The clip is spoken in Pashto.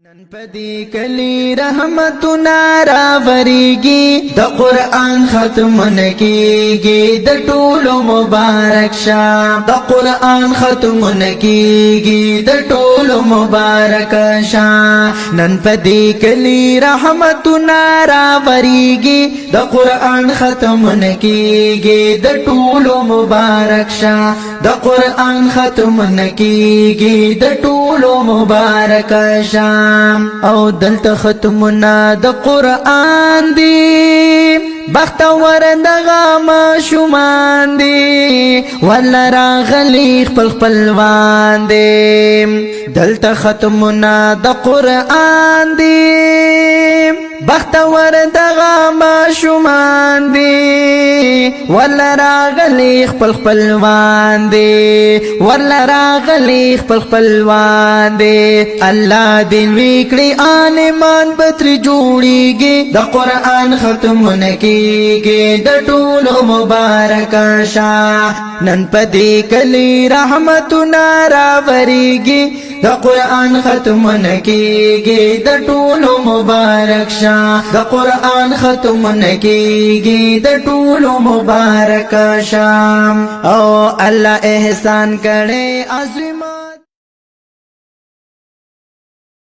نن پدی کلی رحمتنا راوریگی د قرآن ختمون کیگی د ټولو مبارک شام د قرآن ختمون کیگی د ټولو مبارک شام نن پدی کلی رحمتنا راوریگی د قرآن ختمون کیگی د ټولو مبارک شام د قرآن ختمون کیگی د ټولو مبارک شام او دلته ختمنا د قرآن دی بختور دغه ماشومان دی ولا راغلی خپل خپلوان دی دلته ختمنا د قرآن دی بختور دغه ماشومان دی ولا راغلی خپل خپلوان دی ولا راغلی خپل خپلوان دی الله دې وکړي عالمان بتر جوړيږي د قرآن ختمونه کیږي د ټولو مبارک شاه نن پدې کلی رحمتنا راوریږي د قرآن ختمونه کیږي د ټولو مبارک شاه د قرآن ختمونه کیږي د ټولو مبارک شاه او الله احسان کړي عظیم